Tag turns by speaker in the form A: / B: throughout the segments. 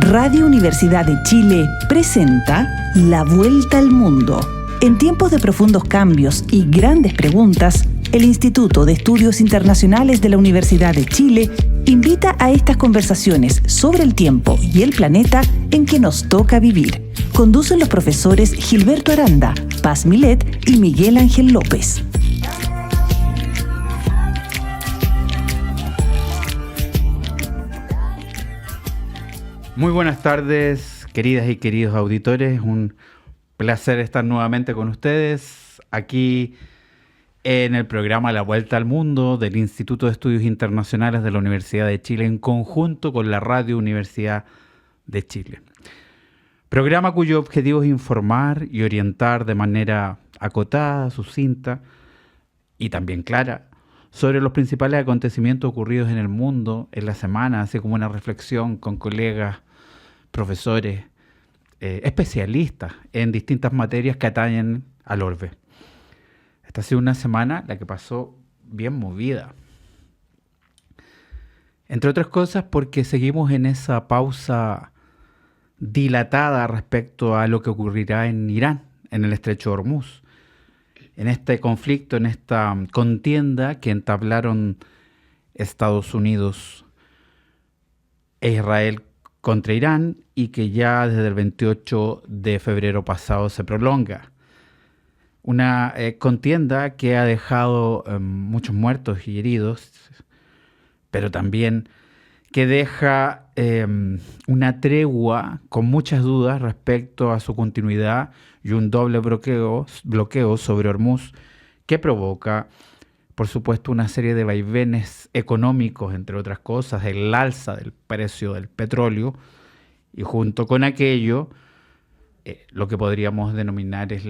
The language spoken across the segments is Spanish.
A: Radio Universidad de Chile presenta La Vuelta al Mundo. En tiempos de profundos cambios y grandes preguntas, el Instituto de Estudios Internacionales de la Universidad de Chile invita a estas conversaciones sobre el tiempo y el planeta en que nos toca vivir. Conducen los profesores Gilberto Aranda, Paz Milet y Miguel Ángel López.
B: Muy buenas tardes, queridas y queridos auditores. Un placer estar nuevamente con ustedes aquí en el programa La Vuelta al Mundo del Instituto de Estudios Internacionales de la Universidad de Chile en conjunto con la Radio Universidad de Chile. Programa cuyo objetivo es informar y orientar de manera acotada, sucinta y también clara sobre los principales acontecimientos ocurridos en el mundo en la semana, así como una reflexión con colegas, profesores, especialistas en distintas materias que atañen al orbe. Esta ha sido una semana la que pasó bien movida. Entre otras cosas porque seguimos en esa pausa dilatada respecto a lo que ocurrirá en Irán, en el Estrecho de Hormuz. En este conflicto, en esta contienda que entablaron Estados Unidos e Israel contra Irán y que ya desde el 28 de febrero pasado se prolonga. Una contienda que ha dejado muchos muertos y heridos, pero también que deja una tregua con muchas dudas respecto a su continuidad y un doble bloqueo sobre Hormuz que provoca, por supuesto, una serie de vaivenes económicos, entre otras cosas, el alza del precio del petróleo y junto con aquello lo que podríamos denominar es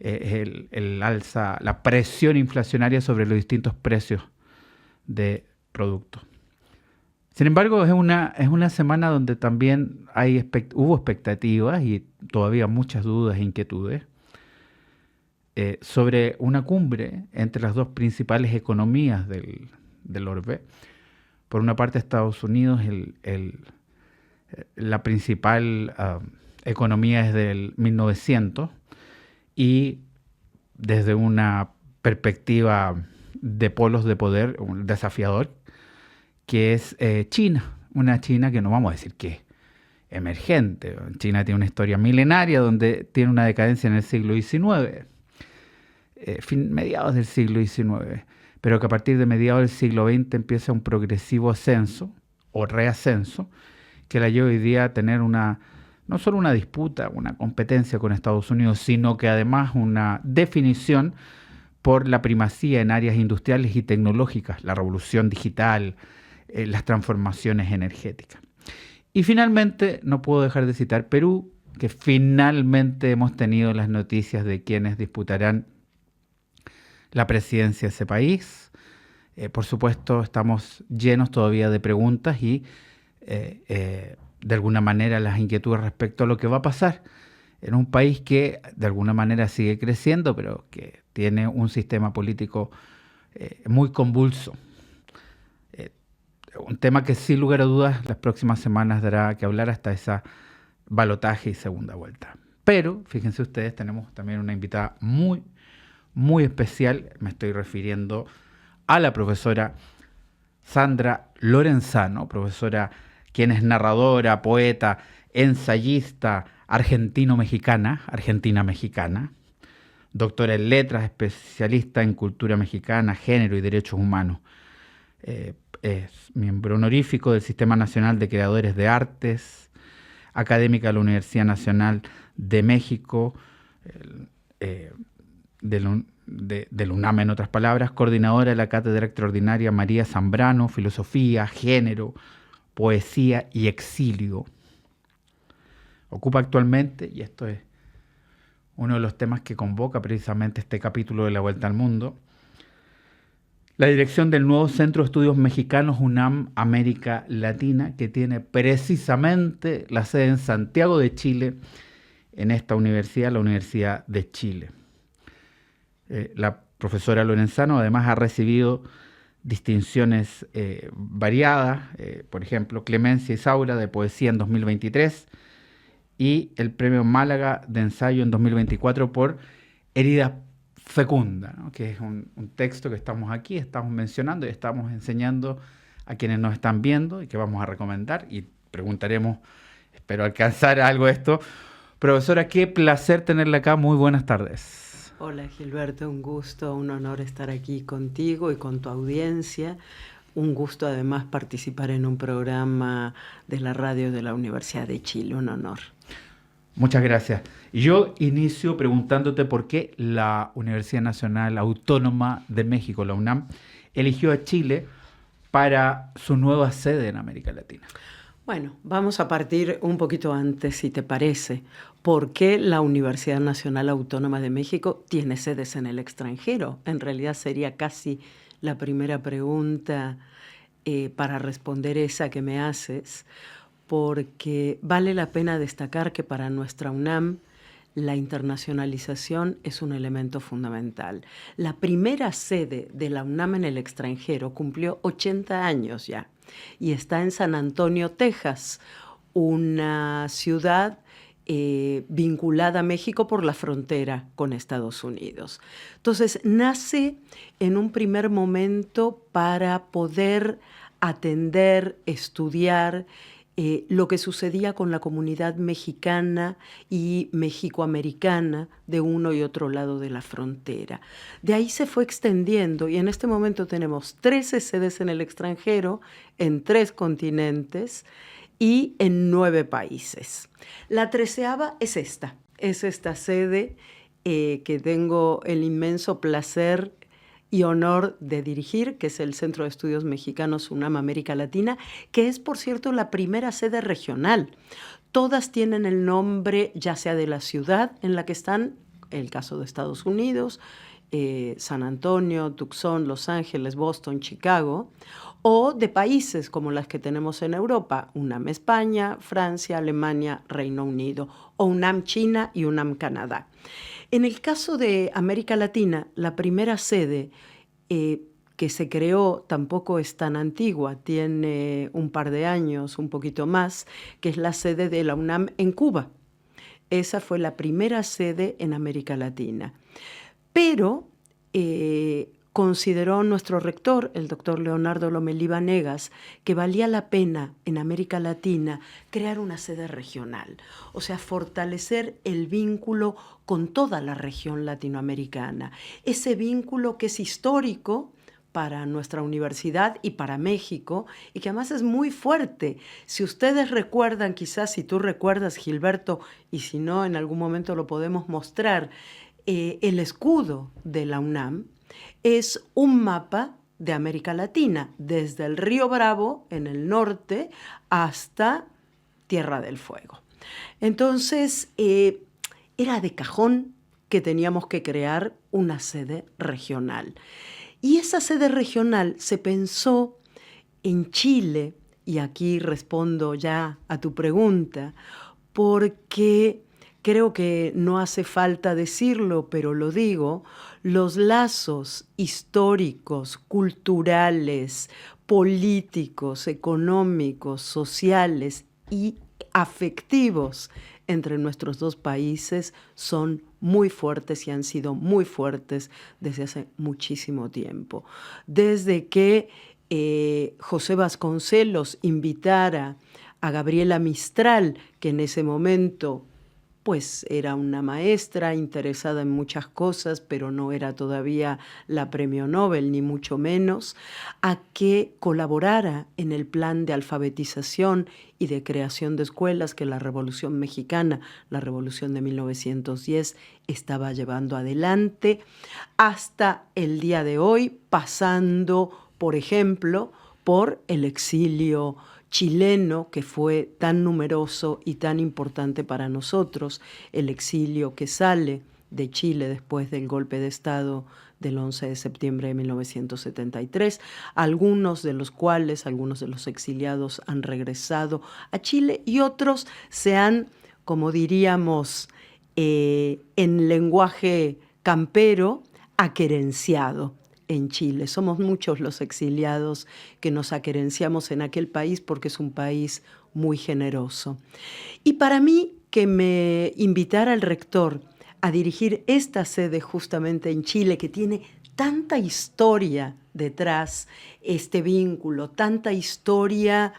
B: el alza, la presión inflacionaria sobre los distintos precios de productos. Sin embargo, es una semana donde también hubo expectativas y todavía muchas dudas e inquietudes sobre una cumbre entre las dos principales economías del orbe. Por una parte, Estados Unidos, la principal economía desde el 1900 y desde una perspectiva de polos de poder un desafiador, que es China, una China que no vamos a decir que es emergente. China tiene una historia milenaria donde tiene una decadencia en el siglo XIX, mediados del siglo XIX, pero que a partir de mediados del siglo XX empieza un progresivo ascenso o reascenso que la lleva hoy día a tener no solo una disputa, una competencia con Estados Unidos, sino que además una definición por la primacía en áreas industriales y tecnológicas, la revolución digital, las transformaciones energéticas. Y finalmente, no puedo dejar de citar Perú, que finalmente hemos tenido las noticias de quienes disputarán la presidencia de ese país. Por supuesto, estamos llenos todavía de preguntas y de alguna manera las inquietudes respecto a lo que va a pasar en un país que de alguna manera sigue creciendo, pero que tiene un sistema político muy convulso. Un tema que sin lugar a dudas las próximas semanas dará que hablar hasta esa balotaje y segunda vuelta. Pero, fíjense ustedes, tenemos también una invitada muy, muy especial. Me estoy refiriendo a la profesora Sandra Lorenzano, profesora quien es narradora, poeta, ensayista, argentina-mexicana, doctora en letras, especialista en cultura mexicana, género y derechos humanos. Es miembro honorífico del Sistema Nacional de Creadores de Artes, académica de la Universidad Nacional de México, del UNAM en otras palabras, coordinadora de la Cátedra Extraordinaria María Zambrano, Filosofía, Género, Poesía y Exilio. Ocupa actualmente, y esto es uno de los temas que convoca precisamente este capítulo de La Vuelta al Mundo, la dirección del nuevo Centro de Estudios Mexicanos UNAM América Latina, que tiene precisamente la sede en Santiago de Chile, en esta universidad, la Universidad de Chile. La profesora Lorenzano además ha recibido distinciones variadas, por ejemplo, Clemencia Isaura de Poesía en 2023 y el Premio Málaga de Ensayo en 2024 por Herida Fecunda, ¿no? Que es un texto que estamos mencionando y estamos enseñando a quienes nos están viendo y que vamos a recomendar y preguntaremos, espero alcanzar algo de esto. Profesora, qué placer tenerla acá, muy buenas tardes.
C: Hola Gilberto, un gusto, un honor estar aquí contigo y con tu audiencia. Un gusto además participar en un programa de la radio de la Universidad de Chile, un honor.
B: Muchas gracias. Yo inicio preguntándote por qué la Universidad Nacional Autónoma de México, la UNAM, eligió a Chile para su nueva sede en América Latina.
C: Bueno, vamos a partir un poquito antes, si te parece. ¿Por qué la Universidad Nacional Autónoma de México tiene sedes en el extranjero? En realidad sería casi la primera pregunta para responder esa que me haces, porque vale la pena destacar que para nuestra UNAM la internacionalización es un elemento fundamental. La primera sede de la UNAM en el extranjero cumplió 80 años ya y está en San Antonio, Texas, una ciudad vinculada a México por la frontera con Estados Unidos. Entonces, nace en un primer momento para poder atender, estudiar lo que sucedía con la comunidad mexicana y mexicoamericana de uno y otro lado de la frontera. De ahí se fue extendiendo y en este momento tenemos 13 sedes en el extranjero, en 3 continentes y en 9 países. La 13ª es esta sede que tengo el inmenso placer y honor de dirigir, que es el Centro de Estudios Mexicanos UNAM América Latina, que es, por cierto, la primera sede regional. Todas tienen el nombre, ya sea de la ciudad en la que están, el caso de Estados Unidos, San Antonio, Tucson, Los Ángeles, Boston, Chicago, o de países como las que tenemos en Europa, UNAM España, Francia, Alemania, Reino Unido, o UNAM China y UNAM Canadá. En el caso de América Latina, la primera sede que se creó tampoco es tan antigua, tiene un par de años, un poquito más, que es la sede de la UNAM en Cuba. Esa fue la primera sede en América Latina. Pero consideró nuestro rector, el doctor Leonardo Lomelí Vanegas, que valía la pena en América Latina crear una sede regional, o sea, fortalecer el vínculo con toda la región latinoamericana, ese vínculo que es histórico para nuestra universidad y para México, y que además es muy fuerte. Si ustedes recuerdan, quizás si tú recuerdas, Gilberto, y si no, en algún momento lo podemos mostrar, el escudo de la UNAM es un mapa de América Latina, desde el Río Bravo en el norte hasta Tierra del Fuego. Entonces, era de cajón que teníamos que crear una sede regional. Y esa sede regional se pensó en Chile, y aquí respondo ya a tu pregunta, porque creo que no hace falta decirlo, pero lo digo, los lazos históricos, culturales, políticos, económicos, sociales y afectivos entre nuestros dos países son muy fuertes y han sido muy fuertes desde hace muchísimo tiempo. Desde que José Vasconcelos invitara a Gabriela Mistral, que en ese momento pues era una maestra interesada en muchas cosas, pero no era todavía la premio Nobel, ni mucho menos, a que colaborara en el plan de alfabetización y de creación de escuelas que la Revolución Mexicana, la Revolución de 1910, estaba llevando adelante, hasta el día de hoy, pasando, por ejemplo, por el exilio chileno, que fue tan numeroso y tan importante para nosotros, el exilio que sale de Chile después del golpe de Estado del 11 de septiembre de 1973, algunos de los exiliados han regresado a Chile y otros se han, como diríamos en lenguaje campero, aquerenciado en Chile. Somos muchos los exiliados que nos aquerenciamos en aquel país porque es un país muy generoso. Y para mí, que me invitara el rector a dirigir esta sede justamente en Chile, que tiene tanta historia detrás, este vínculo, tanta historia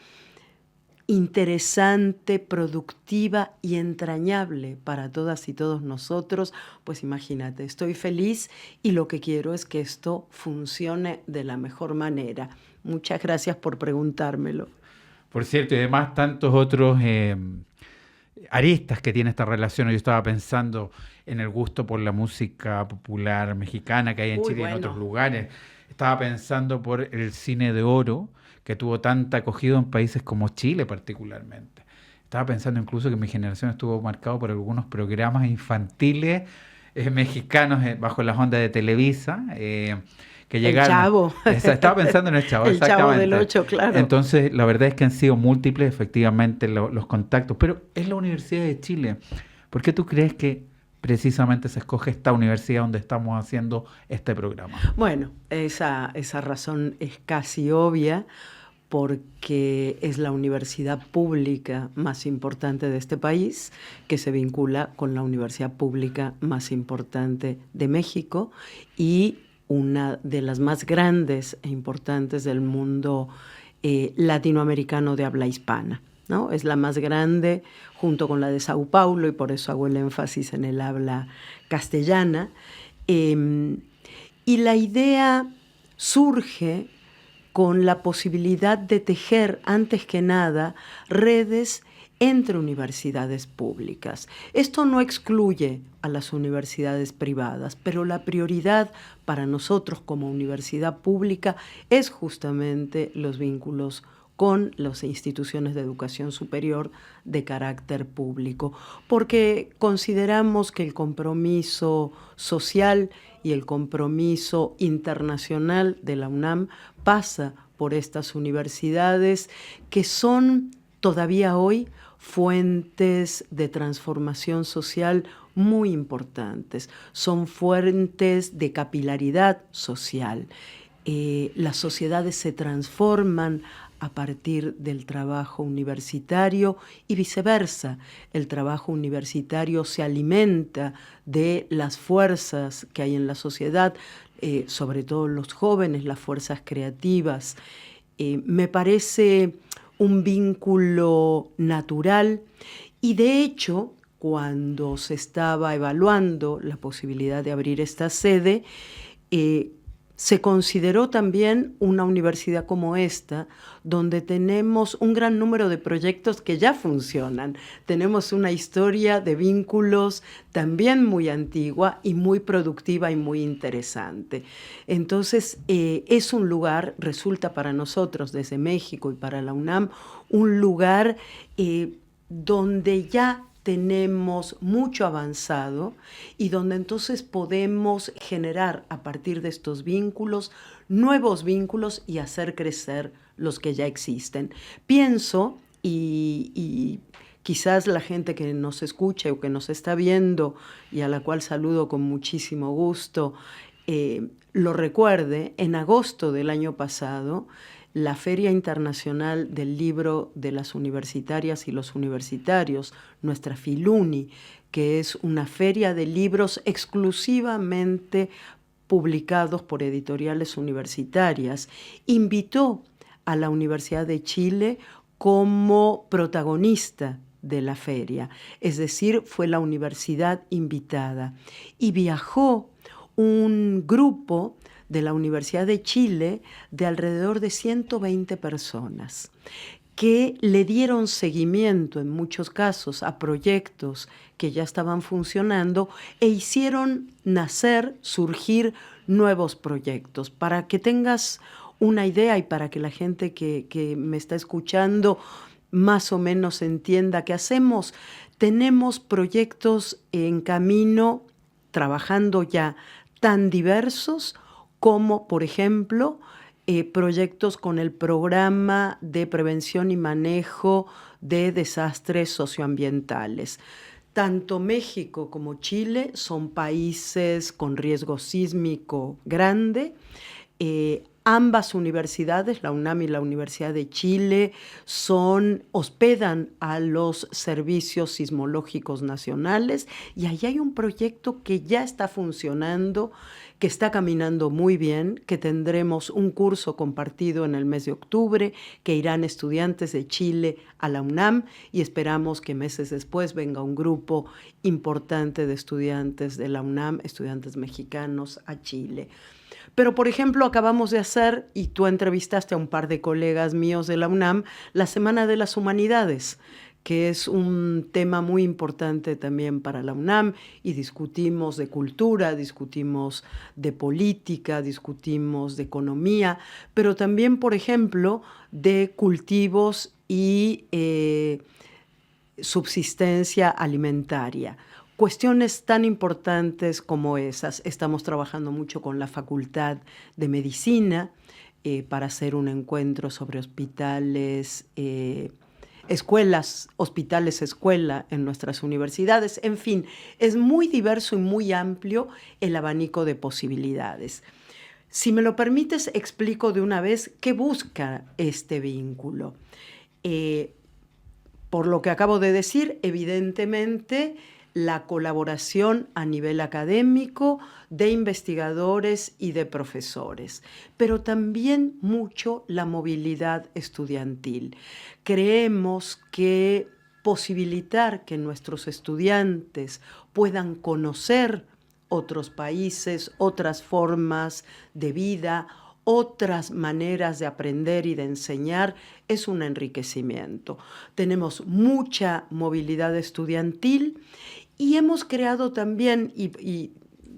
C: interesante, productiva y entrañable para todas y todos nosotros, pues imagínate, estoy feliz y lo que quiero es que esto funcione de la mejor manera. Muchas gracias por preguntármelo.
B: Por cierto, y además tantos otros aristas que tiene esta relación. Yo estaba pensando en el gusto por la música popular mexicana que hay en Chile y en otros lugares. Estaba pensando por el cine de oro, que tuvo tanta acogida en países como Chile particularmente. Estaba pensando incluso que mi generación estuvo marcado por algunos programas infantiles mexicanos bajo las ondas de Televisa, que llegaron.
C: El Chavo.
B: Estaba pensando en el Chavo,
C: el
B: exactamente.
C: Chavo del 8, claro.
B: Entonces, la verdad es que han sido múltiples, efectivamente, los contactos. Pero es la Universidad de Chile. ¿Por qué tú crees que precisamente se escoge esta universidad donde estamos haciendo este programa?
C: Bueno, esa razón es casi obvia, porque es la universidad pública más importante de este país, que se vincula con la universidad pública más importante de México y una de las más grandes e importantes del mundo latinoamericano de habla hispana, ¿no? Es la más grande junto con la de Sao Paulo, y por eso hago el énfasis en el habla castellana. Y la idea surge con la posibilidad de tejer, antes que nada, redes entre universidades públicas. Esto no excluye a las universidades privadas, pero la prioridad para nosotros como universidad pública es justamente los vínculos con las instituciones de educación superior de carácter público, porque consideramos que el compromiso social y el compromiso internacional de la UNAM pasa por estas universidades que son todavía hoy fuentes de transformación social muy importantes, son fuentes de capilaridad social. Las sociedades se transforman a partir del trabajo universitario y viceversa. El trabajo universitario se alimenta de las fuerzas que hay en la sociedad, sobre todo los jóvenes, las fuerzas creativas. Me parece un vínculo natural y, de hecho, cuando se estaba evaluando la posibilidad de abrir esta sede, se consideró también una universidad como esta, donde tenemos un gran número de proyectos que ya funcionan. Tenemos una historia de vínculos también muy antigua y muy productiva y muy interesante. Entonces, es un lugar, resulta para nosotros desde México y para la UNAM, un lugar donde ya tenemos mucho avanzado y donde entonces podemos generar a partir de estos vínculos nuevos vínculos y hacer crecer los que ya existen. Pienso, y quizás la gente que nos escucha o que nos está viendo y a la cual saludo con muchísimo gusto, lo recuerde, en agosto del año pasado, la Feria Internacional del Libro de las Universitarias y los Universitarios, nuestra Filuni, que es una feria de libros exclusivamente publicados por editoriales universitarias, invitó a la Universidad de Chile como protagonista de la feria, es decir, fue la universidad invitada. Y viajó un grupo de la Universidad de Chile de alrededor de 120 personas que le dieron seguimiento en muchos casos a proyectos que ya estaban funcionando e hicieron nacer, surgir nuevos proyectos. Para que tengas una idea y para que la gente que me está escuchando más o menos entienda qué hacemos, tenemos proyectos en camino, trabajando ya, tan diversos como, por ejemplo, proyectos con el Programa de Prevención y Manejo de Desastres Socioambientales. Tanto México como Chile son países con riesgo sísmico grande. Ambas universidades, la UNAM y la Universidad de Chile, hospedan a los servicios sismológicos nacionales, y ahí hay un proyecto que ya está funcionando, que está caminando muy bien, que tendremos un curso compartido en el mes de octubre, que irán estudiantes de Chile a la UNAM, y esperamos que meses después venga un grupo importante de estudiantes de la UNAM, estudiantes mexicanos, a Chile. Pero, por ejemplo, acabamos de hacer, y tú entrevistaste a un par de colegas míos de la UNAM, la Semana de las Humanidades, que es un tema muy importante también para la UNAM, y discutimos de cultura, discutimos de política, discutimos de economía, pero también, por ejemplo, de cultivos y subsistencia alimentaria. Cuestiones tan importantes como esas. Estamos trabajando mucho con la Facultad de Medicina para hacer un encuentro sobre hospitales, hospitales-escuela en nuestras universidades. En fin, es muy diverso y muy amplio el abanico de posibilidades. Si me lo permites, explico de una vez qué busca este vínculo. Por lo que acabo de decir, evidentemente, la colaboración a nivel académico de investigadores y de profesores, pero también mucho la movilidad estudiantil. Creemos que posibilitar que nuestros estudiantes puedan conocer otros países, otras formas de vida, otras maneras de aprender y de enseñar, es un enriquecimiento. Tenemos mucha movilidad estudiantil y hemos creado también, y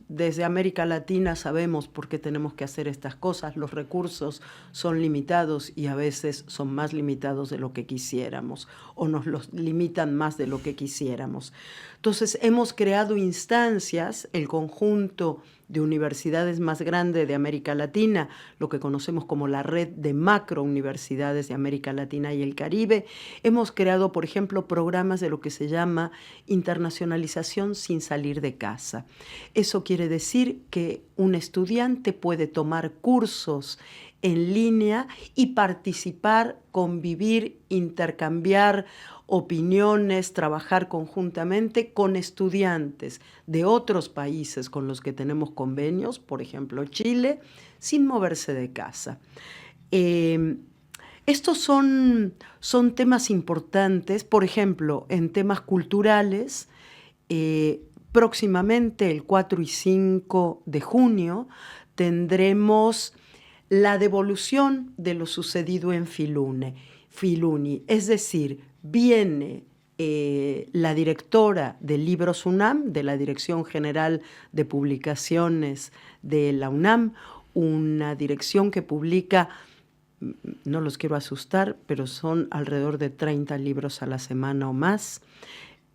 C: desde América Latina sabemos por qué tenemos que hacer estas cosas, los recursos son limitados y a veces son más limitados de lo que quisiéramos, o nos los limitan más de lo que quisiéramos. Entonces hemos creado instancias, el conjunto de universidades más grande de América Latina, lo que conocemos como la red de macrouniversidades de América Latina y el Caribe. Hemos creado, por ejemplo, programas de lo que se llama internacionalización sin salir de casa. Eso quiere decir que un estudiante puede tomar cursos en línea y participar, convivir, intercambiar opiniones, trabajar conjuntamente con estudiantes de otros países con los que tenemos convenios, por ejemplo Chile, sin moverse de casa. Estos son temas importantes, por ejemplo, en temas culturales. Próximamente, el 4 y 5 de junio, tendremos la devolución de lo sucedido en Filuni, es decir, viene la directora de Libros UNAM, de la Dirección General de Publicaciones de la UNAM, una dirección que publica, no los quiero asustar, pero son alrededor de 30 libros a la semana o más.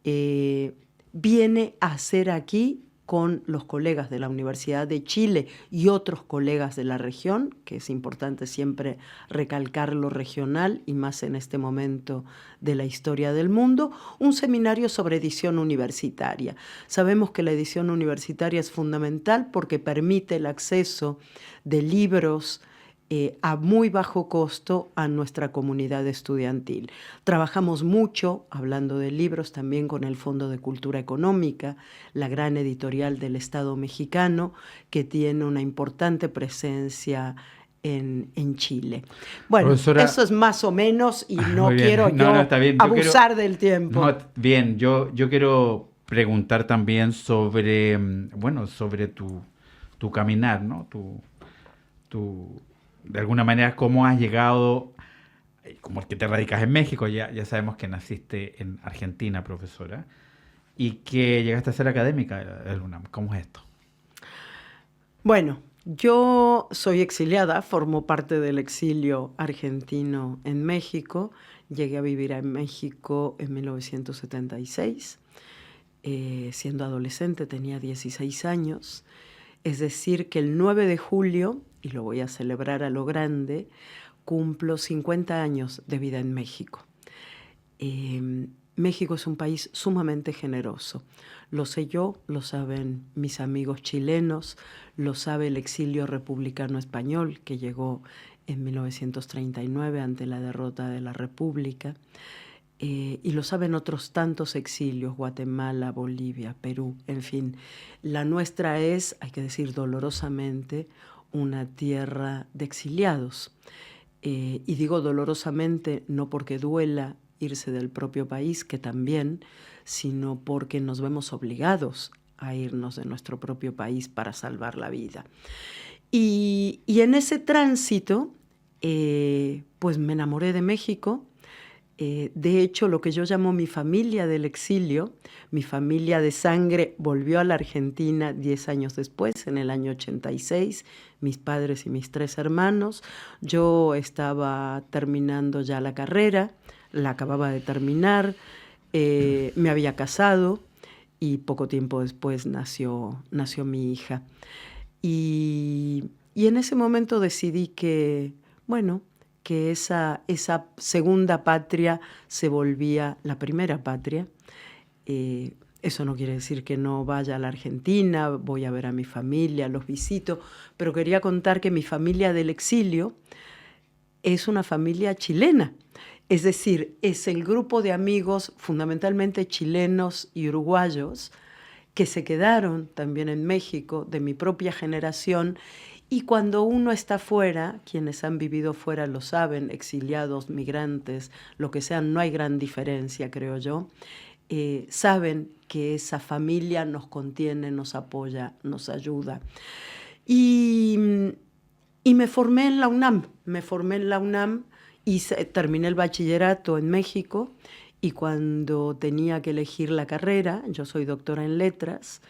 C: Viene a hacer aquí, con los colegas de la Universidad de Chile y otros colegas de la región, que es importante siempre recalcar lo regional y más en este momento de la historia del mundo, un seminario sobre edición universitaria. Sabemos que la edición universitaria es fundamental porque permite el acceso de libros a muy bajo costo a nuestra comunidad estudiantil. Trabajamos mucho, hablando de libros, también con el Fondo de Cultura Económica, la gran editorial del Estado mexicano, que tiene una importante presencia en Chile. Bueno, profesora, eso es más o menos, y no quiero abusar del tiempo.
B: No, bien, yo quiero preguntar también sobre, sobre tu caminar, ¿no? De alguna manera, ¿cómo has llegado, como el que te radicas en México? Ya sabemos que naciste en Argentina, profesora, y que llegaste a ser académica de la UNAM. ¿Cómo es esto?
C: Bueno, yo soy exiliada, formo parte del exilio argentino en México. Llegué a vivir en México en 1976. Siendo adolescente, tenía 16 años. Es decir, que el 9 de julio, y lo voy a celebrar a lo grande, cumplo 50 años de vida en México. México es un país sumamente generoso. Lo sé yo, lo saben mis amigos chilenos, lo sabe el exilio republicano español que llegó en 1939 ante la derrota de la República. Y lo saben otros tantos exilios, Guatemala, Bolivia, Perú, en fin. La nuestra es, hay que decir dolorosamente, una tierra de exiliados. Y digo dolorosamente no porque duela irse del propio país, que también, sino porque nos vemos obligados a irnos de nuestro propio país para salvar la vida. Y en ese tránsito, pues me enamoré de México. De hecho, lo que yo llamo mi familia del exilio, mi familia de sangre, volvió a la Argentina 10 años después, en el año 86, mis padres y mis 3 hermanos. Yo estaba terminando ya la carrera, la acababa de terminar, me había casado y poco tiempo después nació mi hija. Y en ese momento decidí que, bueno, que esa segunda patria se volvía la primera patria. Eso no quiere decir que no vaya a la Argentina, voy a ver a mi familia, los visito, pero quería contar que mi familia del exilio es una familia chilena. Es decir, es el grupo de amigos fundamentalmente chilenos y uruguayos que se quedaron también en México, de mi propia generación. Y cuando uno está fuera, quienes han vivido fuera lo saben, exiliados, migrantes, lo que sean, no hay gran diferencia, creo yo, saben que esa familia nos contiene, nos apoya, nos ayuda. Y me formé en la UNAM, y terminé el bachillerato en México, y cuando tenía que elegir la carrera, yo soy doctora en letras,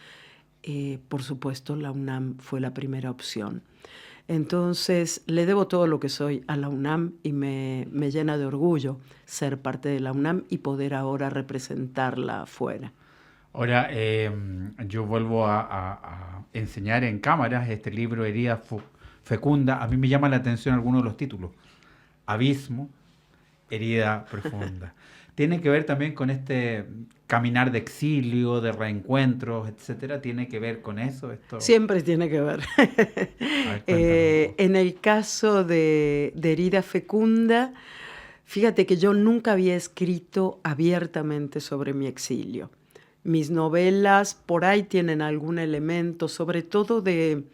C: por supuesto, la UNAM fue la primera opción. Entonces, le debo todo lo que soy a la UNAM y me llena de orgullo ser parte de la UNAM y poder ahora representarla afuera.
B: Ahora, yo vuelvo a enseñar en cámaras este libro, Herida Fecunda. A mí me llama la atención algunos de los títulos. Abismo, herida profunda. Tiene que ver también con este caminar de exilio, de reencuentros, etcétera. ¿Tiene que ver con eso?
C: Siempre tiene que ver. En el caso de Herida Fecunda, fíjate que yo nunca había escrito abiertamente sobre mi exilio. Mis novelas por ahí tienen algún elemento, sobre todo de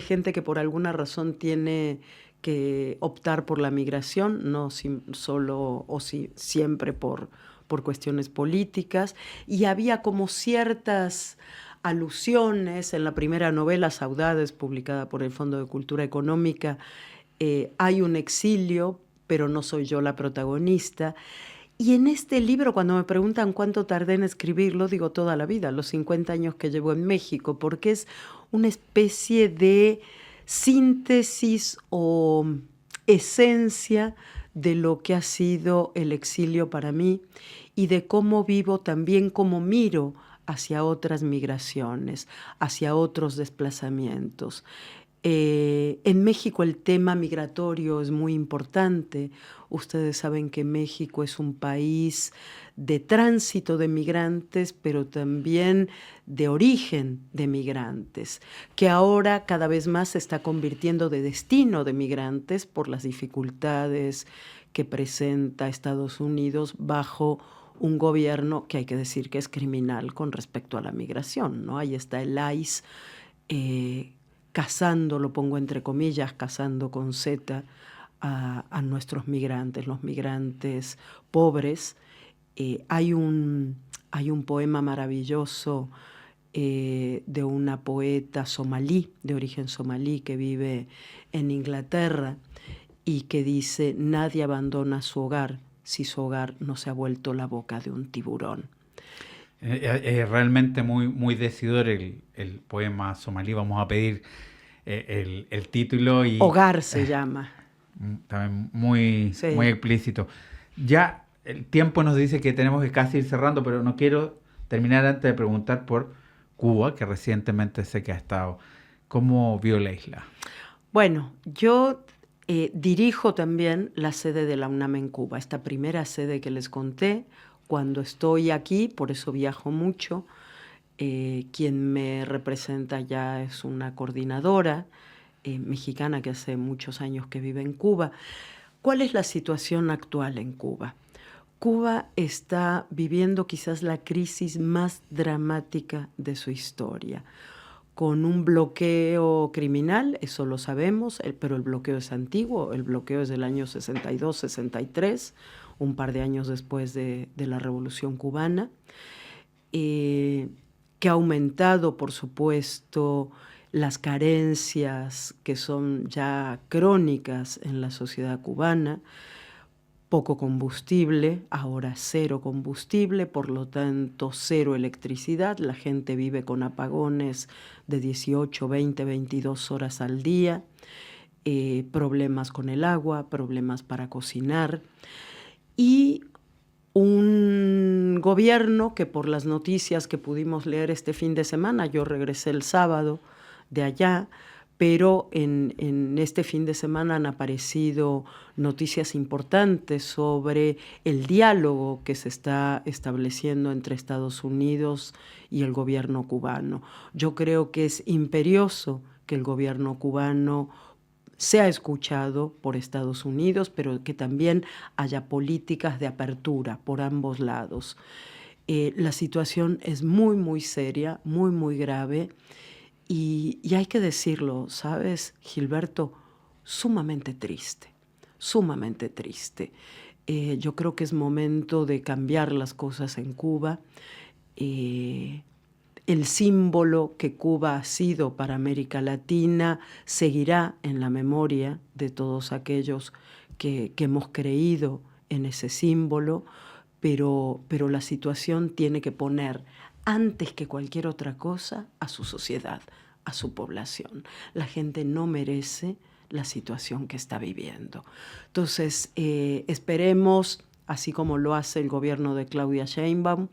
C: gente que por alguna razón tiene que optar por la migración, no solo o siempre por cuestiones políticas, y había como ciertas alusiones en la primera novela, Saudades, publicada por el Fondo de Cultura Económica, hay un exilio, pero no soy yo la protagonista. Y en este libro, cuando me preguntan cuánto tardé en escribirlo, digo toda la vida, los 50 años que llevo en México, porque es una especie de síntesis o esencia de lo que ha sido el exilio para mí y de cómo vivo también, cómo miro hacia otras migraciones, hacia otros desplazamientos. En México el tema migratorio es muy importante. Ustedes saben que México es un país de tránsito de migrantes, pero también de origen de migrantes, que ahora cada vez más se está convirtiendo de destino de migrantes por las dificultades que presenta Estados Unidos bajo un gobierno que hay que decir que es criminal con respecto a la migración, ¿no? Ahí está el ICE, cazando, lo pongo entre comillas, cazando con Z a nuestros migrantes, los migrantes pobres. Hay un poema maravilloso de una poeta somalí, de origen somalí, que vive en Inglaterra y que dice: nadie abandona su hogar si su hogar no se ha vuelto la boca de un tiburón.
B: Es realmente muy, muy decidor el poema somalí. Vamos a pedir el título.
C: Hogar se llama.
B: También muy, sí, muy explícito. Ya el tiempo nos dice que tenemos que casi ir cerrando, pero no quiero terminar antes de preguntar por Cuba, que recientemente sé que ha estado. ¿Cómo vio la isla?
C: Bueno, yo dirijo también la sede de la UNAM en Cuba, esta primera sede que les conté, cuando estoy aquí, por eso viajo mucho. Quien me representa ya es una coordinadora mexicana que hace muchos años que vive en Cuba. ¿Cuál es la situación actual en Cuba? Cuba está viviendo quizás la crisis más dramática de su historia, con un bloqueo criminal, eso lo sabemos, pero el bloqueo es antiguo, el bloqueo es del año 62, 63, un par de años después de la Revolución Cubana, que ha aumentado, por supuesto, las carencias que son ya crónicas en la sociedad cubana, poco combustible, ahora cero combustible, por lo tanto cero electricidad, la gente vive con apagones de 18, 20, 22 horas al día, problemas con el agua, problemas para cocinar y un gobierno que por las noticias que pudimos leer este fin de semana, yo regresé el sábado de allá, pero en este fin de semana han aparecido noticias importantes sobre el diálogo que se está estableciendo entre Estados Unidos y el gobierno cubano. Yo creo que es imperioso que el gobierno cubano sea escuchado por Estados Unidos, pero que también haya políticas de apertura por ambos lados. La situación es muy, muy seria, muy, muy grave. Y hay que decirlo, ¿sabes, Gilberto? Sumamente triste, sumamente triste. Yo creo que es momento de cambiar las cosas en Cuba. El símbolo que Cuba ha sido para América Latina seguirá en la memoria de todos aquellos que hemos creído en ese símbolo, pero la situación tiene que poner antes que cualquier otra cosa a su sociedad, a su población. La gente no merece la situación que está viviendo. Entonces, esperemos, así como lo hace el gobierno de Claudia Sheinbaum,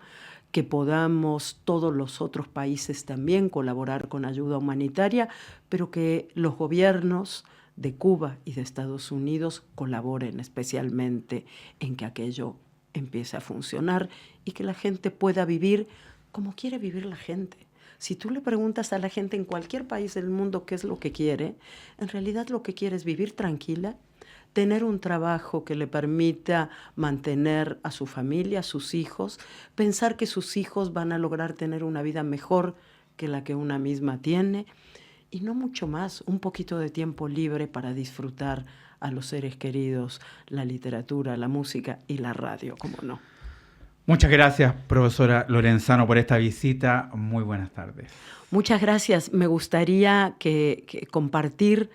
C: que podamos todos los otros países también colaborar con ayuda humanitaria, pero que los gobiernos de Cuba y de Estados Unidos colaboren especialmente en que aquello empiece a funcionar y que la gente pueda vivir como quiere vivir la gente. Si tú le preguntas a la gente en cualquier país del mundo qué es lo que quiere, en realidad lo que quiere es vivir tranquila, tener un trabajo que le permita mantener a su familia, a sus hijos, pensar que sus hijos van a lograr tener una vida mejor que la que una misma tiene, y no mucho más, un poquito de tiempo libre para disfrutar a los seres queridos, la literatura, la música y la radio, ¿cómo no?
B: Muchas gracias, profesora Lorenzano, por esta visita. Muy buenas tardes.
C: Muchas gracias. Me gustaría que compartir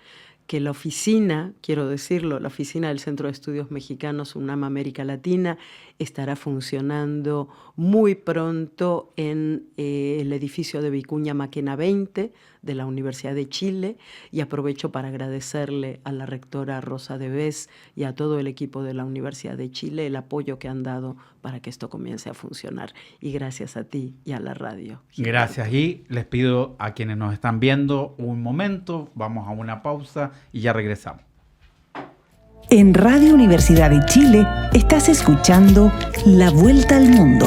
C: que la oficina, quiero decirlo, la oficina del Centro de Estudios Mexicanos UNAM América Latina estará funcionando muy pronto en el edificio de Vicuña Maquena 20 de la Universidad de Chile, y aprovecho para agradecerle a la rectora Rosa de Bes y a todo el equipo de la Universidad de Chile el apoyo que han dado para que esto comience a funcionar. Y gracias a ti y a la radio.
B: Gracias. Y les pido a quienes nos están viendo un momento, vamos a una pausa y ya regresamos.
A: En Radio Universidad de Chile estás escuchando La Vuelta al Mundo.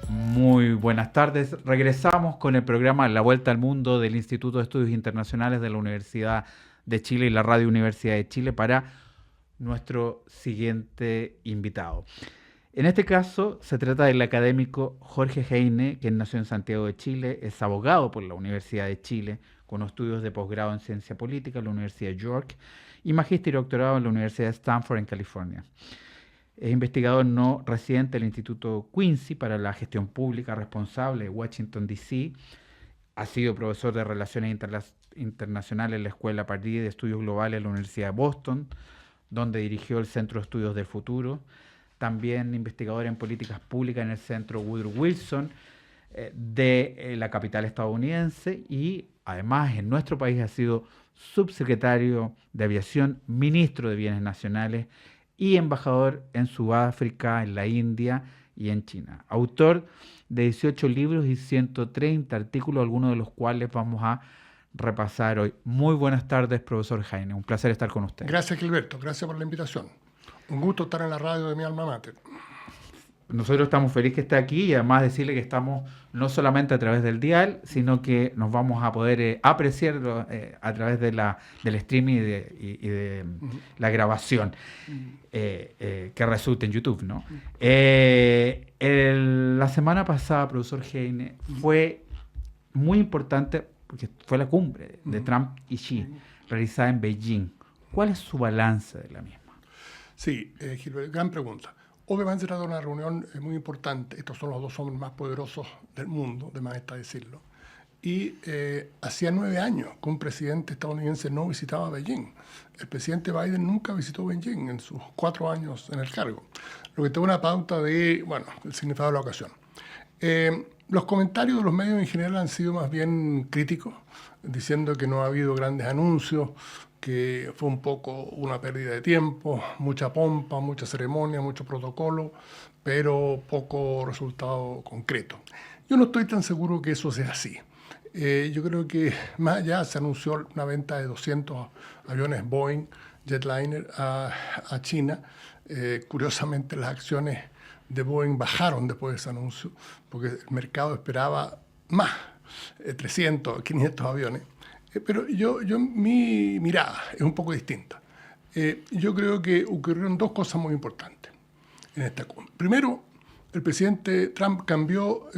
B: Muy buenas tardes. Regresamos con el programa La Vuelta al Mundo del Instituto de Estudios Internacionales de la Universidad de Chile y la Radio Universidad de Chile para nuestro siguiente invitado. En este caso se trata del académico Jorge Heine, quien nació en Santiago de Chile, es abogado por la Universidad de Chile, con estudios de posgrado en Ciencia Política en la Universidad de York y magíster y doctorado en la Universidad de Stanford en California. Es investigador no residente del Instituto Quincy para la Gestión Pública Responsable de Washington, D.C. Ha sido profesor de Relaciones Internacionales en la Escuela Pardee de Estudios Globales de la Universidad de Boston, donde dirigió el Centro de Estudios del Futuro. También investigador en políticas públicas en el Centro Woodrow Wilson de la capital estadounidense, y además en nuestro país ha sido subsecretario de Aviación, ministro de Bienes Nacionales y embajador en Sudáfrica, en la India y en China. Autor de 18 libros y 130 artículos, algunos de los cuales vamos a repasar hoy. Muy buenas tardes, profesor Heine. Un placer estar con usted.
D: Gracias, Gilberto. Gracias por la invitación. Un gusto estar en la radio de mi alma mater.
B: Nosotros estamos felices que esté aquí y además decirle que estamos no solamente a través del dial, sino que nos vamos a poder apreciar a través de del streaming y de la grabación que resulte en YouTube, ¿no? La semana pasada, profesor Heine, fue muy importante porque fue la cumbre de Trump y Xi realizada en Beijing. ¿Cuál es su balance de la misma?
D: Sí, Gilberto, gran pregunta. Obviamente se trata de una reunión muy importante. Estos son los dos hombres más poderosos del mundo, de más está decirlo. Y hacía 9 años que un presidente estadounidense no visitaba Beijing. El presidente Biden nunca visitó Beijing en sus 4 años en el cargo. Lo que te da una pauta de, bueno, el significado de la ocasión. Los comentarios de los medios en general han sido más bien críticos, diciendo que no ha habido grandes anuncios, que fue un poco una pérdida de tiempo, mucha pompa, mucha ceremonia, mucho protocolo, pero poco resultado concreto. Yo no estoy tan seguro que eso sea así. Yo creo que más allá se anunció una venta de 200 aviones Boeing Jetliner a China. Curiosamente, las acciones de Boeing bajaron después de ese anuncio, porque el mercado esperaba más, 300, 500 aviones. Pero mi mirada es un poco distinta. Yo creo que ocurrieron 2 cosas muy importantes en esta cumbre. Primero, el presidente Trump cambió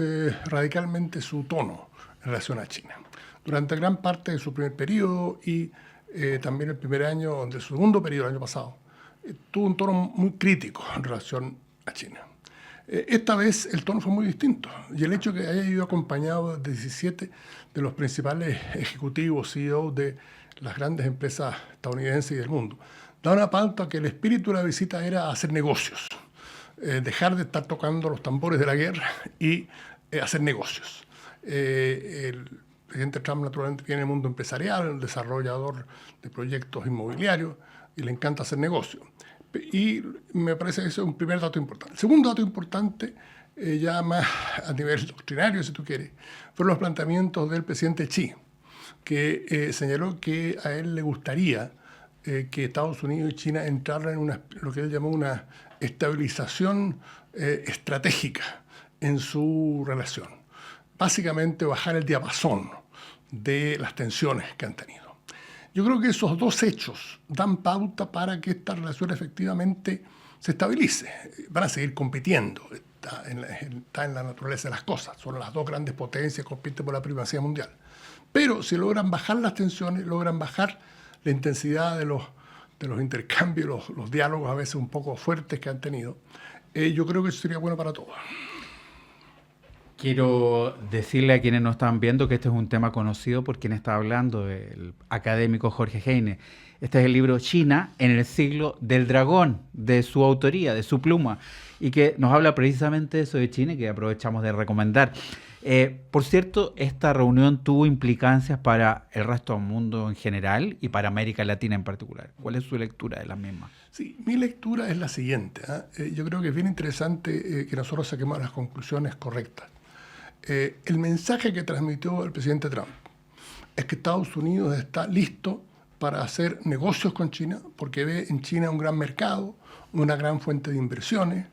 D: radicalmente su tono en relación a China. Durante gran parte de su primer periodo y también el primer año, del segundo periodo del año pasado, tuvo un tono muy crítico en relación a China. Esta vez el tono fue muy distinto y el hecho de que haya ido acompañado de 17 de los principales ejecutivos, CEO de las grandes empresas estadounidenses y del mundo, da una pauta que el espíritu de la visita era hacer negocios, dejar de estar tocando los tambores de la guerra y hacer negocios. El presidente Trump naturalmente viene del mundo empresarial, el desarrollador de proyectos inmobiliarios y le encanta hacer negocios. Y me parece que ese es un primer dato importante. El segundo dato importante, ya más a nivel doctrinario, si tú quieres, fueron los planteamientos del presidente Xi, que señaló que a él le gustaría que Estados Unidos y China entraran en lo que él llamó una estabilización estratégica en su relación. Básicamente bajar el diapasón de las tensiones que han tenido. Yo creo que esos 2 hechos dan pauta para que esta relación efectivamente se estabilice. Van a seguir compitiendo, está en la naturaleza de las cosas. Son las 2 grandes potencias que compiten por la primacía mundial. Pero si logran bajar las tensiones, logran bajar la intensidad de los intercambios, los diálogos a veces un poco fuertes que han tenido, yo creo que eso sería bueno para todos.
B: Quiero decirle a quienes nos están viendo que este es un tema conocido por quien está hablando, el académico Jorge Heine. Este es el libro China en el siglo del dragón, de su autoría, de su pluma, y que nos habla precisamente de eso de China, que aprovechamos de recomendar. Por cierto, esta reunión tuvo implicancias para el resto del mundo en general y para América Latina en particular. ¿Cuál es su lectura de la misma?
D: Sí, mi lectura es la siguiente. Yo creo que es bien interesante que nosotros saquemos las conclusiones correctas. El mensaje que transmitió el presidente Trump es que Estados Unidos está listo para hacer negocios con China porque ve en China un gran mercado, una gran fuente de inversiones,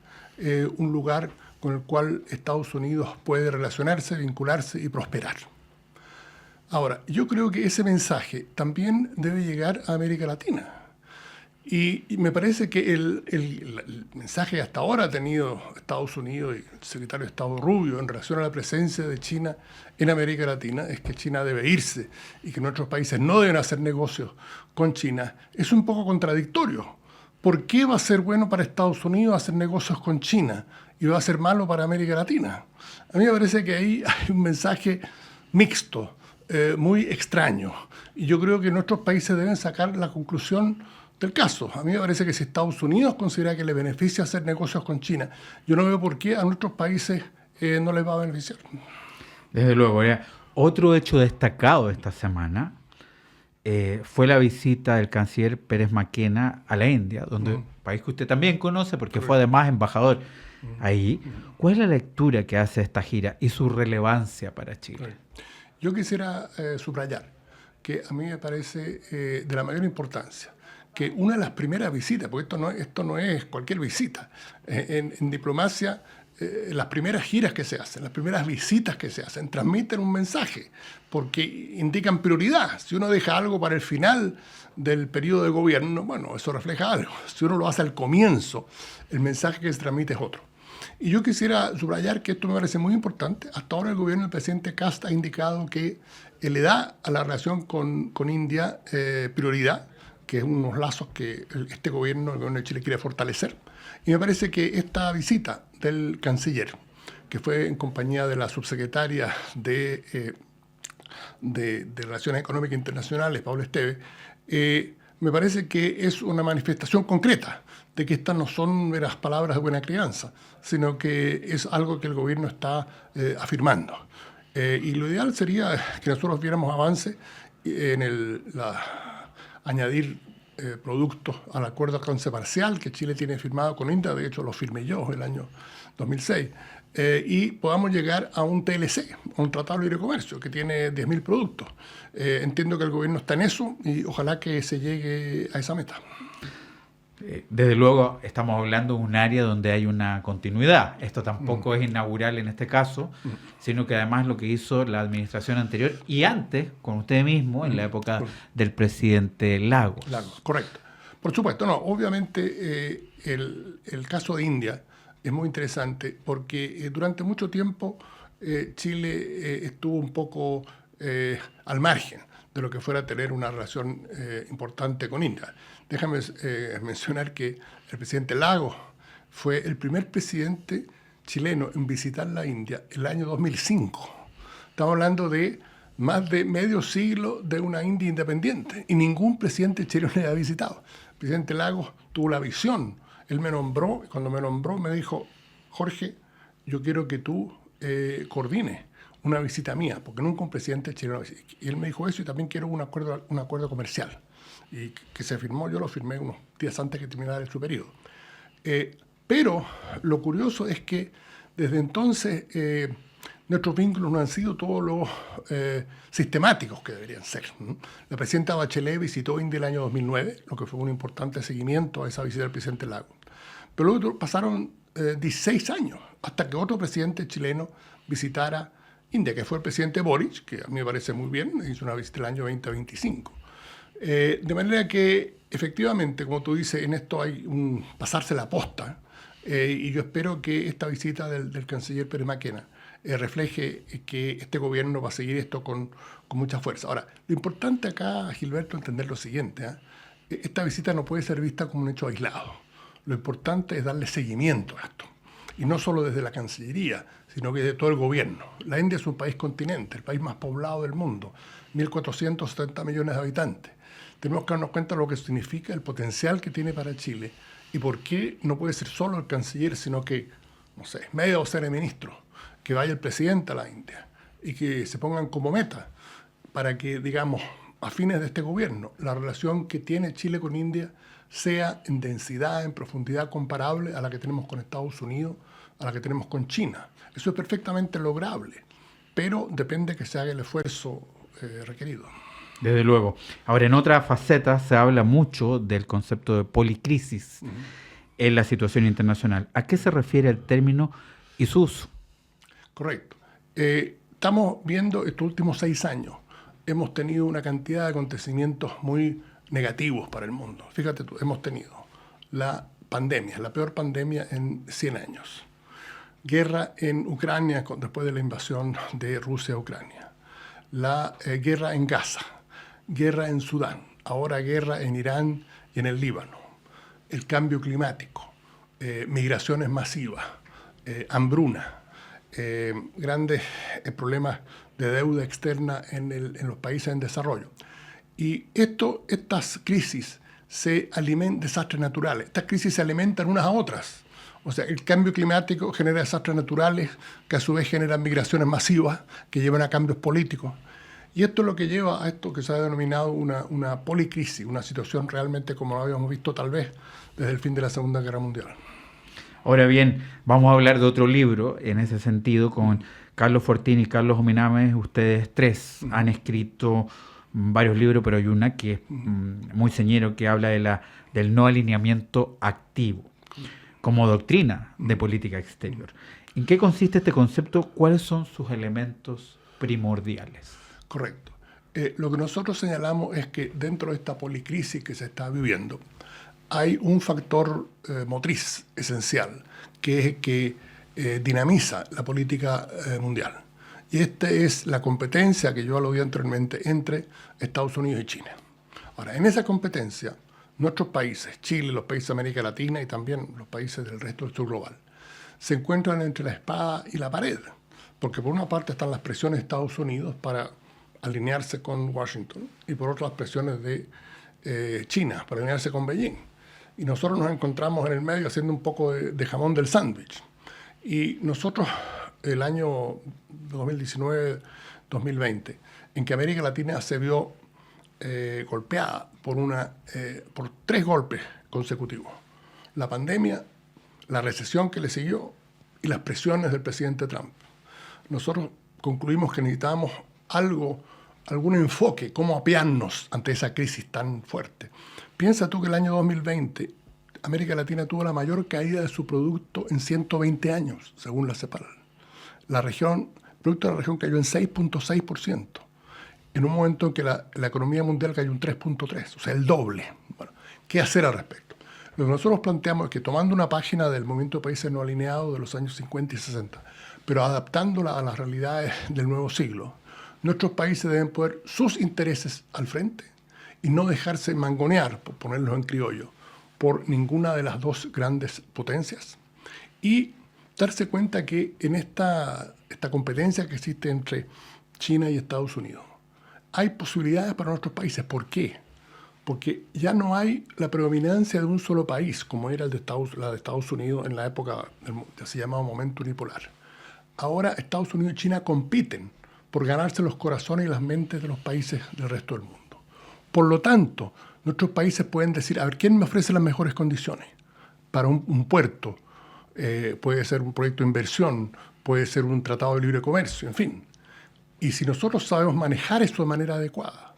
D: un lugar con el cual Estados Unidos puede relacionarse, vincularse y prosperar. Ahora, yo creo que ese mensaje también debe llegar a América Latina. Y me parece que el mensaje que hasta ahora ha tenido Estados Unidos y el secretario de Estado Rubio en relación a la presencia de China en América Latina es que China debe irse y que nuestros países no deben hacer negocios con China. Es un poco contradictorio. ¿Por qué va a ser bueno para Estados Unidos hacer negocios con China y va a ser malo para América Latina? A mí me parece que ahí hay un mensaje mixto, muy extraño. Y yo creo que nuestros países deben sacar la conclusión del caso. A mí me parece que si Estados Unidos considera que le beneficia hacer negocios con China, yo no veo por qué a nuestros países no les va a beneficiar.
B: Desde luego. Otro hecho destacado esta semana fue la visita del canciller Pérez Maquena a la India, donde país que usted también conoce porque fue además embajador ahí. ¿Cuál es la lectura que hace esta gira y su relevancia para Chile?
D: Yo quisiera subrayar que a mí me parece de la mayor importancia que una de las primeras visitas, porque esto no es cualquier visita, en diplomacia las primeras giras que se hacen, las primeras visitas que se hacen, transmiten un mensaje, porque indican prioridad. Si uno deja algo para el final del periodo de gobierno, bueno, eso refleja algo. Si uno lo hace al comienzo, el mensaje que se transmite es otro. Y yo quisiera subrayar que esto me parece muy importante. Hasta ahora el gobierno del presidente Kast ha indicado que le da a la relación con India prioridad, que es unos lazos que el gobierno de Chile quiere fortalecer. Y me parece que esta visita del canciller, que fue en compañía de la subsecretaria de Relaciones Económicas Internacionales, Paula Esteve, me parece que es una manifestación concreta de que estas no son meras palabras de buena crianza, sino que es algo que el gobierno está afirmando. Y lo ideal sería que nosotros viéramos avance en añadir productos al acuerdo de alcance parcial que Chile tiene firmado con India, de hecho lo firmé yo el año 2006, y podamos llegar a un TLC, a un Tratado de Libre Comercio, que tiene 10.000 productos. Entiendo que el gobierno está en eso y ojalá que se llegue a esa meta.
B: Desde luego estamos hablando de un área donde hay una continuidad. Esto tampoco es inaugural en este caso, sino que además lo que hizo la administración anterior y antes, con usted mismo, en la época del presidente Lagos.
D: Correcto. Por supuesto, no. Obviamente el caso de India es muy interesante porque durante mucho tiempo Chile estuvo un poco al margen de lo que fuera a tener una relación importante con India. Déjame mencionar que el presidente Lagos fue el primer presidente chileno en visitar la India el año 2005. Estamos hablando de más de medio siglo de una India independiente y ningún presidente chileno le había visitado. El presidente Lagos tuvo la visión. Él me nombró, cuando me nombró me dijo, Jorge, yo quiero que tú coordines una visita mía, porque nunca un presidente chileno. Y él me dijo eso y también quiero un acuerdo comercial. Y que se firmó, yo lo firmé unos días antes que terminara su periodo. Pero lo curioso es que desde entonces nuestros vínculos no han sido todos los sistemáticos que deberían ser. La presidenta Bachelet visitó India el año 2009, lo que fue un importante seguimiento a esa visita del presidente Lagos. Pero luego pasaron 16 años hasta que otro presidente chileno visitara India, que fue el presidente Boric, que a mí me parece muy bien, hizo una visita el año 2025. De manera que, efectivamente, como tú dices, en esto hay un pasarse la posta, y yo espero que esta visita del canciller Pérez Mackenna refleje que este gobierno va a seguir esto con mucha fuerza. Ahora, lo importante acá, Gilberto, entender lo siguiente, esta visita no puede ser vista como un hecho aislado. Lo importante es darle seguimiento a esto. Y no solo desde la Cancillería, sino que desde todo el gobierno. La India es un país continente, el país más poblado del mundo, 1.470 millones de habitantes. Tenemos que darnos cuenta de lo que significa el potencial que tiene para Chile y por qué no puede ser solo el canciller, sino que, no sé, media docena de ministros, que vaya el presidente a la India y que se pongan como meta para que, digamos, a fines de este gobierno, la relación que tiene Chile con India sea en densidad, en profundidad comparable a la que tenemos con Estados Unidos, a la que tenemos con China. Eso es perfectamente lograble, pero depende que se haga el esfuerzo requerido.
B: Desde luego. Ahora, en otra faceta se habla mucho del concepto de policrisis en la situación internacional. ¿A qué se refiere el término y su uso?
D: Correcto. Estamos viendo estos últimos 6 años. Hemos tenido una cantidad de acontecimientos muy negativos para el mundo. Fíjate tú, hemos tenido la pandemia, la peor pandemia en 100 años. Guerra en Ucrania después de la invasión de Rusia a Ucrania. La guerra en Gaza. Guerra en Sudán. Ahora guerra en Irán y en el Líbano. El cambio climático. Migraciones masivas. Hambruna. Grandes problemas de deuda externa en los países en desarrollo. Y estas crisis se alimentan de desastres naturales. Estas crisis se alimentan unas a otras. O sea, el cambio climático genera desastres naturales que a su vez generan migraciones masivas que llevan a cambios políticos. Y esto es lo que lleva a esto que se ha denominado una policrisis, una situación realmente como lo habíamos visto tal vez desde el fin de la Segunda Guerra Mundial.
B: Ahora bien, vamos a hablar de otro libro en ese sentido con Carlos Fortín y Carlos Ominames. Ustedes tres han escrito varios libros, pero hay una que es muy señero, que habla del no alineamiento activo como doctrina de política exterior. ¿En qué consiste este concepto? ¿Cuáles son sus elementos primordiales?
D: Correcto. Lo que nosotros señalamos es que dentro de esta policrisis que se está viviendo hay un factor motriz esencial que es que dinamiza la política mundial. Y esta es la competencia que yo aludí anteriormente entre Estados Unidos y China. Ahora, en esa competencia, nuestros países, Chile, los países de América Latina y también los países del resto del sur global, se encuentran entre la espada y la pared. Porque por una parte están las presiones de Estados Unidos para alinearse con Washington y por otra las presiones de China para alinearse con Beijing. Y nosotros nos encontramos en el medio haciendo un poco de jamón del sándwich. Y nosotros, el año 2019-2020, en que América Latina se vio golpeada por 3 golpes consecutivos. La pandemia, la recesión que le siguió y las presiones del presidente Trump. Nosotros concluimos que necesitábamos algún enfoque, cómo apearnos ante esa crisis tan fuerte. Piensa tú que el año 2020 América Latina tuvo la mayor caída de su producto en 120 años, según la CEPAL. El producto de la región cayó en 6.6%, en un momento en que la economía mundial cayó un 3.3%, o sea, el doble. Bueno, ¿qué hacer al respecto? Lo que nosotros planteamos es que tomando una página del Movimiento de Países No Alineados de los años 50 y 60, pero adaptándola a las realidades del nuevo siglo, nuestros países deben poner sus intereses al frente y no dejarse mangonear, por ponerlos en criollo, por ninguna de las dos grandes potencias. Y darse cuenta que en esta competencia que existe entre China y Estados Unidos, hay posibilidades para nuestros países. ¿Por qué? Porque ya no hay la predominancia de un solo país, como era la de Estados Unidos en la época que se llamaba momento unipolar. Ahora Estados Unidos y China compiten por ganarse los corazones y las mentes de los países del resto del mundo. Por lo tanto, nuestros países pueden decir, a ver, ¿quién me ofrece las mejores condiciones para un puerto? Puede ser un proyecto de inversión, puede ser un tratado de libre comercio, en fin. Y si nosotros sabemos manejar eso de manera adecuada,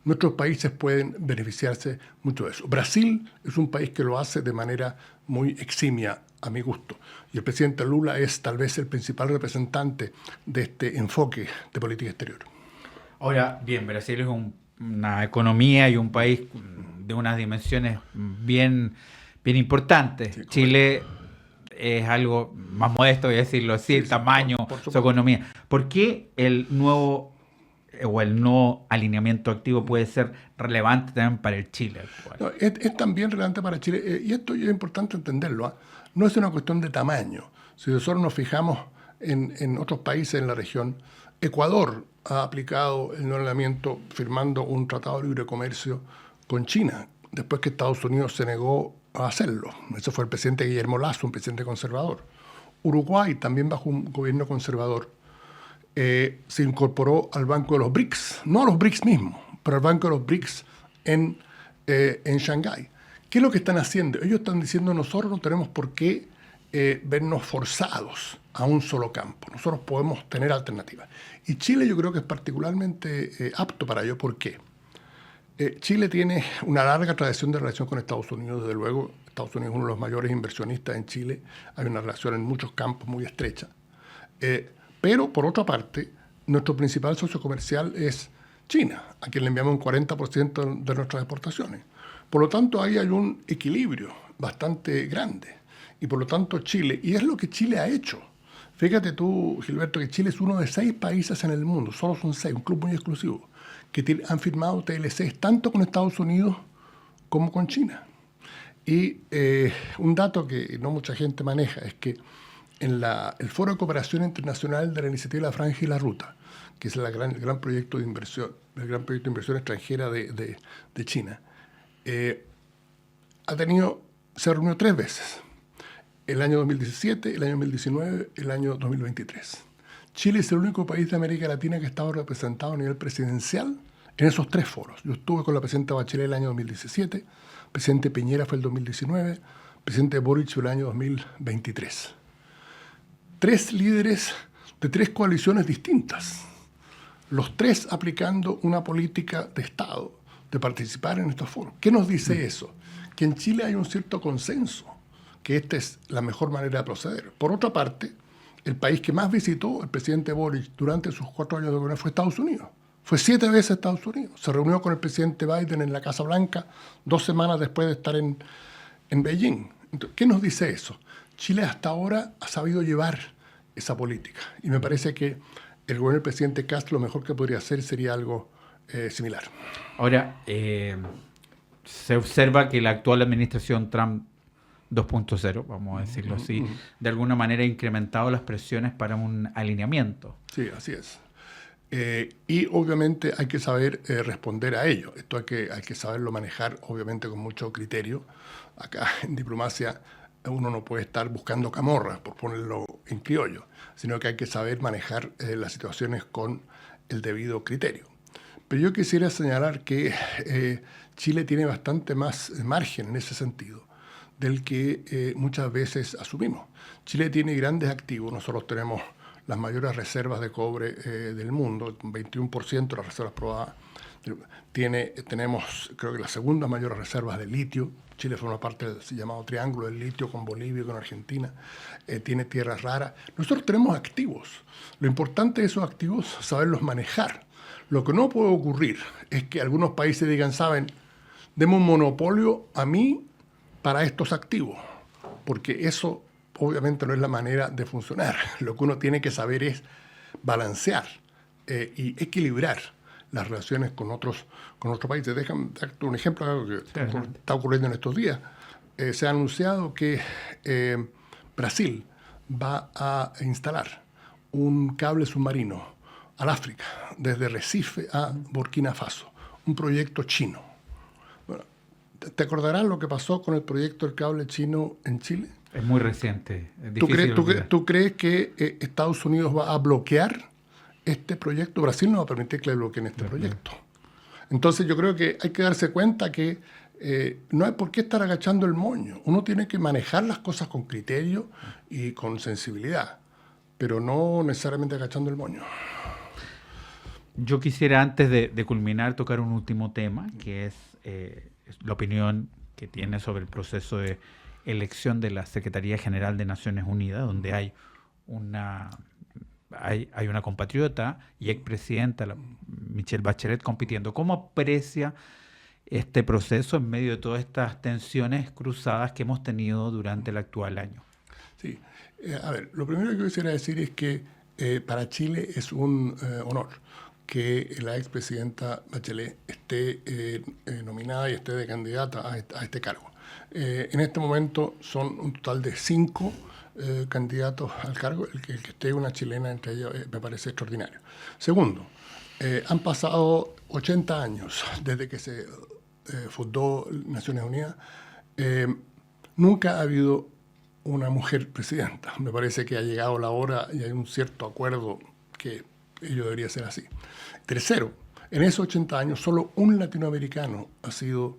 D: nuestros países pueden beneficiarse mucho de eso. Brasil es un país que lo hace de manera muy eximia, a mi gusto. Y el presidente Lula es tal vez el principal representante de este enfoque de política exterior.
B: Ahora, bien, Brasil es una economía y un país de unas dimensiones bien importantes. Sí, Chile es algo más modesto, voy a decirlo así, el tamaño, su economía. ¿Por qué el nuevo o el no alineamiento activo puede ser relevante también para el Chile actual?
D: No, es también relevante para Chile, y esto es importante entenderlo, no es una cuestión de tamaño. Si nosotros nos fijamos en otros países en la región, Ecuador ha aplicado el no alineamiento firmando un tratado de libre comercio con China, después que Estados Unidos se negó a hacerlo. Ese fue el presidente Guillermo Lasso, un presidente conservador. Uruguay, también bajo un gobierno conservador, se incorporó al Banco de los BRICS, no a los BRICS mismos, pero al Banco de los BRICS en Shanghái. ¿Qué es lo que están haciendo? Ellos están diciendo, nosotros no tenemos por qué vernos forzados a un solo campo. Nosotros podemos tener alternativas. Y Chile yo creo que es particularmente apto para ello. ¿Por qué? Chile tiene una larga tradición de relación con Estados Unidos, desde luego. Estados Unidos es uno de los mayores inversionistas en Chile. Hay una relación en muchos campos muy estrecha. Pero, por otra parte, nuestro principal socio comercial es China, a quien le enviamos un 40% de nuestras exportaciones. Por lo tanto, ahí hay un equilibrio bastante grande. Y por lo tanto, Chile, y es lo que Chile ha hecho. Fíjate tú, Gilberto, que Chile es uno de 6 países en el mundo, solo son 6, un club muy exclusivo, que han firmado TLCs tanto con Estados Unidos como con China. Y un dato que no mucha gente maneja es que en el Foro de Cooperación Internacional de la Iniciativa de la Franja y la Ruta, que es el gran proyecto de inversión, extranjera de China, se reunió 3 veces. El año 2017, el año 2019, el año 2023. Chile es el único país de América Latina que ha estado representado a nivel presidencial en esos 3 foros. Yo estuve con la presidenta Bachelet el año 2017, el presidente Piñera fue el 2019, el presidente Boric del año 2023. 3 líderes de 3 coaliciones distintas, los 3 aplicando una política de Estado, de participar en estos foros. ¿Qué nos dice eso? Que en Chile hay un cierto consenso, que esta es la mejor manera de proceder. Por otra parte, el país que más visitó el presidente Boric durante sus 4 años de gobierno fue Estados Unidos. Fue 7 veces a Estados Unidos. Se reunió con el presidente Biden en la Casa Blanca 2 semanas después de estar en Beijing. Entonces, ¿qué nos dice eso? Chile hasta ahora ha sabido llevar esa política. Y me parece que el gobierno del presidente Castro lo mejor que podría hacer sería algo similar.
B: Ahora, se observa que la actual administración Trump 2.0, vamos a decirlo así, de alguna manera ha incrementado las presiones para un alineamiento.
D: Sí, así es. Y obviamente hay que saber responder a ello. Esto hay que saberlo manejar, obviamente, con mucho criterio. Acá en diplomacia uno no puede estar buscando camorras, por ponerlo en criollo, sino que hay que saber manejar las situaciones con el debido criterio. Pero yo quisiera señalar que Chile tiene bastante más margen en ese sentido del que muchas veces asumimos. Chile tiene grandes activos. Nosotros tenemos las mayores reservas de cobre del mundo, 21% de las reservas probadas. Tenemos, creo que, las segundas mayores reservas de litio. Chile forma parte del llamado triángulo del litio con Bolivia y con Argentina. Tiene tierras raras. Nosotros tenemos activos. Lo importante de esos activos es saberlos manejar. Lo que no puede ocurrir es que algunos países digan, saben, demos un monopolio a mí para estos activos, porque eso obviamente no es la manera de funcionar. Lo que uno tiene que saber es balancear y equilibrar las relaciones con otros países. Déjame darte un ejemplo de algo que está ocurriendo en estos días. Se ha anunciado que Brasil va a instalar un cable submarino al África, desde Recife a Burkina Faso, un proyecto chino. Bueno, ¿te acordarás lo que pasó con el proyecto del cable chino en Chile?
B: Es muy reciente. Es difícil
D: ¿Tú crees que Estados Unidos va a bloquear este proyecto? Brasil no va a permitir que le bloqueen este proyecto. Entonces yo creo que hay que darse cuenta que no hay por qué estar agachando el moño. Uno tiene que manejar las cosas con criterio y con sensibilidad, pero no necesariamente agachando el moño.
B: Yo quisiera, antes de culminar, tocar un último tema, que es la opinión que tiene sobre el proceso de elección de la Secretaría General de Naciones Unidas, donde hay una compatriota y expresidenta, Michelle Bachelet, compitiendo. ¿Cómo aprecia este proceso en medio de todas estas tensiones cruzadas que hemos tenido durante el actual año?
D: Sí. A ver, lo primero que quisiera decir es que para Chile es un honor que la expresidenta Bachelet esté nominada y esté de candidata a este cargo. En este momento son un total de 5 candidatos al cargo. El que esté una chilena entre ellos me parece extraordinario. Segundo, han pasado 80 años desde que se fundó Naciones Unidas. Nunca ha habido una mujer presidenta. Me parece que ha llegado la hora y hay un cierto acuerdo que ello debería ser así. Tercero, en esos 80 años solo un latinoamericano ha sido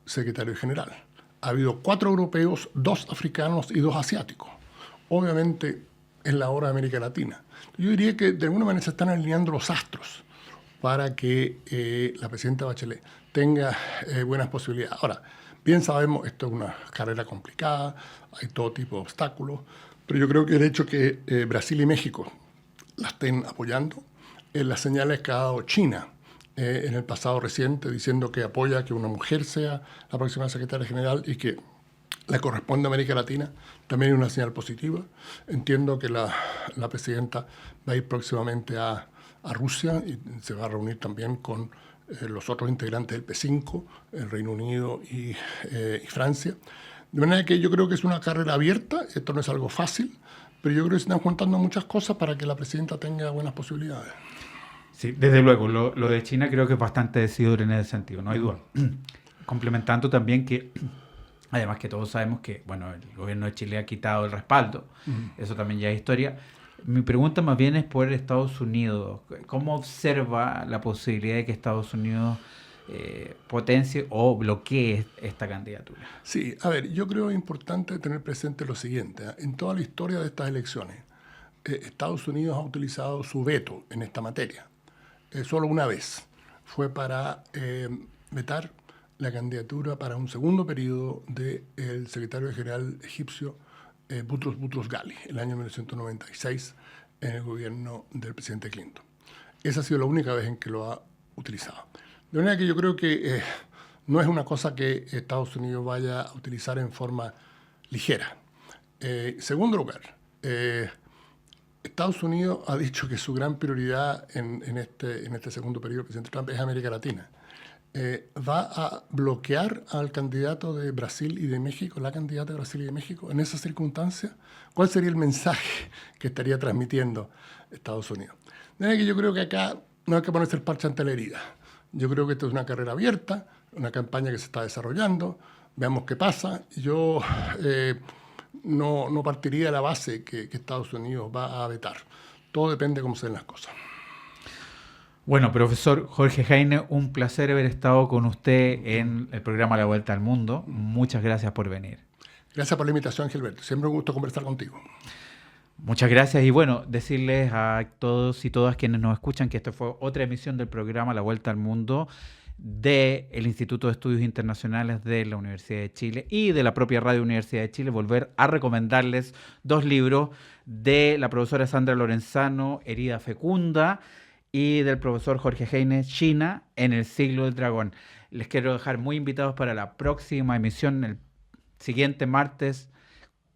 D: secretario general. Ha habido 4 europeos, 2 africanos y 2 asiáticos. Obviamente es la hora de América Latina. Yo diría que de alguna manera se están alineando los astros para que la presidenta Bachelet tenga buenas posibilidades. Ahora, bien sabemos, esto es una carrera complicada, hay todo tipo de obstáculos, pero yo creo que el hecho que Brasil y México la estén apoyando, las señales que ha dado China en el pasado reciente, diciendo que apoya que una mujer sea la próxima secretaria general y que le corresponde a América Latina, también es una señal positiva. Entiendo que la presidenta va a ir próximamente a Rusia y se va a reunir también con los otros integrantes del P5, el Reino Unido y Francia. De manera que yo creo que es una carrera abierta, esto no es algo fácil, pero yo creo que se están juntando muchas cosas para que la presidenta tenga buenas posibilidades.
B: Sí, desde luego, lo de China creo que es bastante decidor en ese sentido, no hay duda. Complementando también que, además que todos sabemos que, bueno, el gobierno de Chile ha quitado el respaldo, eso también ya es historia. Mi pregunta más bien es por Estados Unidos. ¿Cómo observa la posibilidad de que Estados Unidos potencie o bloquee esta candidatura.
D: Sí, a ver, yo creo importante tener presente lo siguiente. En toda la historia de estas elecciones, Estados Unidos ha utilizado su veto en esta materia. Solo una vez. Fue para vetar la candidatura para un segundo periodo del secretario general egipcio Boutros Ghali, el año 1996, en el gobierno del presidente Clinton. Esa ha sido la única vez en que lo ha utilizado. De manera que yo creo que no es una cosa que Estados Unidos vaya a utilizar en forma ligera. Segundo lugar, Estados Unidos ha dicho que su gran prioridad en este segundo periodo del presidente Trump es América Latina. Va a bloquear al candidato de Brasil y de México, la candidata de Brasil y de México, en esas circunstancias. ¿Cuál sería el mensaje que estaría transmitiendo Estados Unidos? De manera que yo creo que acá no hay que ponerse el parche ante la herida. Yo creo que esto es una carrera abierta, una campaña que se está desarrollando. Veamos qué pasa. Yo no partiría de la base que Estados Unidos va a vetar. Todo depende de cómo se den las cosas.
B: Bueno, profesor Jorge Heine, un placer haber estado con usted en el programa La Vuelta al Mundo. Muchas gracias por venir.
D: Gracias por la invitación, Gilberto. Siempre un gusto conversar contigo.
B: Muchas gracias y bueno, decirles a todos y todas quienes nos escuchan que esta fue otra emisión del programa La Vuelta al Mundo del Instituto de Estudios Internacionales de la Universidad de Chile y de la propia Radio Universidad de Chile. Volver a recomendarles 2 libros de la profesora Sandra Lorenzano, Herida Fecunda, y del profesor Jorge Heine, China en el siglo del dragón. Les quiero dejar muy invitados para la próxima emisión, el siguiente martes,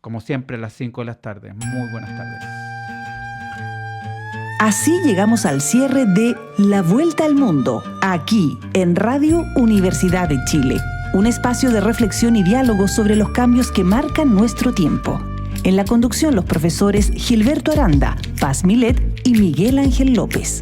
B: como siempre, a las 5 de la tarde. Muy buenas tardes.
A: Así llegamos al cierre de La Vuelta al Mundo, aquí en Radio Universidad de Chile, un espacio de reflexión y diálogo sobre los cambios que marcan nuestro tiempo. En la conducción, los profesores Gilberto Aranda, Paz Milet y Miguel Ángel López.